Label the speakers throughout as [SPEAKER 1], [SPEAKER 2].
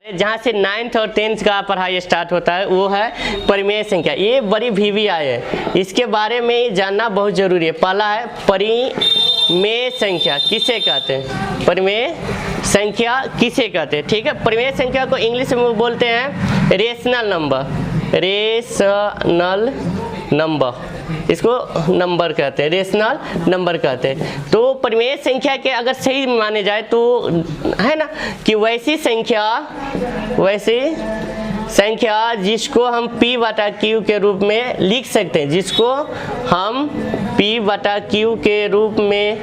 [SPEAKER 1] जहाँ से 9th और 10th का पढ़ाई स्टार्ट होता है वो है परिमेय संख्या। ये बड़ी VVI है, इसके बारे में जानना बहुत ज़रूरी है। पहला है परिमेय संख्या किसे कहते हैं, परिमेय संख्या किसे कहते हैं, ठीक है। परिमेय संख्या को इंग्लिश में बोलते हैं रेशनल नंबर, रेशनल नंबर, इसको नंबर कहते हैं, रेशनल नंबर कहते हैं। तो परिमेय संख्या के अगर सही माने जाए तो है ना कि वैसी संख्या जिसको हम P/Q के रूप में लिख सकते हैं, जिसको हम P/Q के रूप में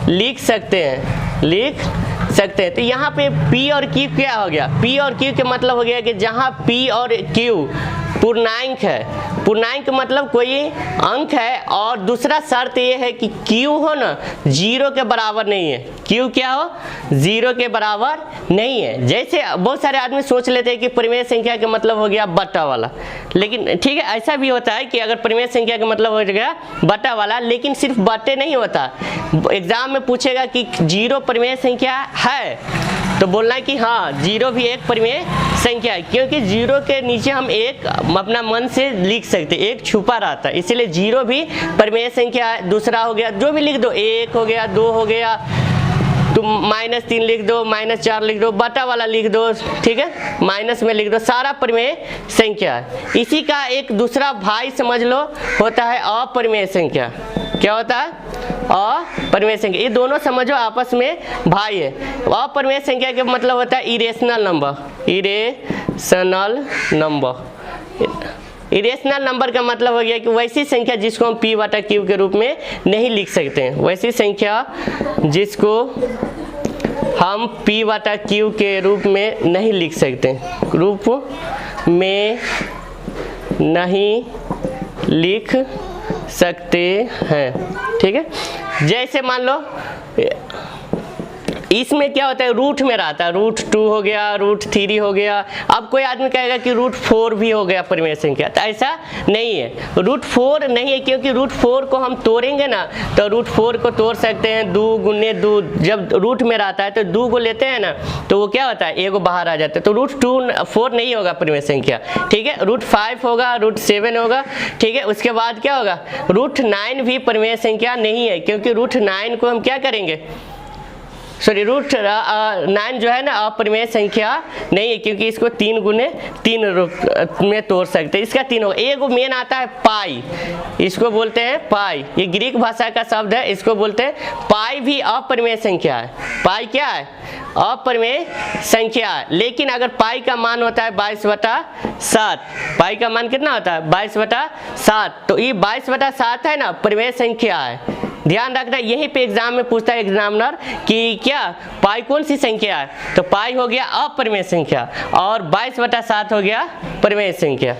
[SPEAKER 1] लिख सकते हैं। तो यहाँ पे P और Q क्या हो गया, P और Q के मतलब हो गया कि जहाँ P और Q पूर्णांक है, पूर्णांक मतलब कोई अंक है, और दूसरा शर्त ये है कि Q हो ना 0 के बराबर नहीं है, Q क्या हो 0 के बराबर नहीं है। जैसे बहुत सारे आदमी सोच लेते हैं कि परिमेय संख्या का मतलब हो गया बटा वाला, लेकिन ठीक है ऐसा भी होता है कि अगर परिमेय संख्या का मतलब हो गया बटा वाला, लेकिन सिर्फ बटे नहीं होता। एग्जाम में पूछेगा कि 0 परिमेय संख्या है तो बोलना है कि हाँ 0 भी एक परिमेय संख्या है, क्योंकि 0 के नीचे हम एक अपना मन से लिख सकते, एक छुपा रहता है, इसीलिए 0 भी परिमेय संख्या है। दूसरा हो गया जो भी लिख दो, 1 हो गया, 2 हो गया, तुम -3 लिख दो, -4 लिख दो, बटा वाला लिख दो, ठीक है, माइनस में लिख दो, सारा परिमेय संख्या है। इसी का एक दूसरा भाई समझ लो होता है अपरिमेय संख्या। क्या होता है अपरिमेय संख्या, ये दोनों समझो आपस में भाई है। अपरिमेय संख्या का मतलब होता है irrational number, irrational number. Irrational number का मतलब हो गया कि वैसी संख्या जिसको हम P/Q के रूप में नहीं लिख सकते हैं, वैसी संख्या जिसको हम P/Q के रूप में नहीं लिख सकते, रूप में नहीं लिख सकते हैं, ठीक है। जैसे मान लो इसमें क्या होता है रूट में रहता है, √2 हो गया, √3 हो गया। अब कोई आदमी कहेगा कि √4 भी हो गया परिमेय संख्या, तो ऐसा नहीं है, √4 नहीं है, क्योंकि √4 को हम तोड़ेंगे ना तो √4 को तोड़ सकते हैं 2 गुने 2, जब रूट में रहता है तो 2 को लेते हैं ना तो वो क्या होता है एगो बाहर आ जाता है, तो √4 नहीं होगा परिमेय संख्या, ठीक है। √5 होगा, √7 होगा, ठीक है। उसके बाद क्या होगा √9 भी परिमेय संख्या नहीं है, क्योंकि √9 को हम क्या करेंगे, सॉरी √9 जो है ना अपरिमेय संख्या नहीं है, क्योंकि इसको 3 गुने 3 में तोड़ सकते हैं। इसका 3 होगा। एक मेन आता है पाई, इसको बोलते हैं पाई, ये ग्रीक भाषा का शब्द है, इसको बोलते हैं पाई, भी अपरिमेय संख्या है। पाई क्या है, अपरिमेय संख्या है। लेकिन अगर पाई का मान होता है 22/7, पाई का मान कितना होता है 22/7, तो ये 22/7 है ना परिमेय संख्या है। ध्यान रखना, यहीं पे एग्जाम में पूछता है एग्जामिनर कि क्या पाई कौन सी संख्या है, तो पाई हो गया अपरिमेय संख्या और 22/7 हो गया परिमेय संख्या।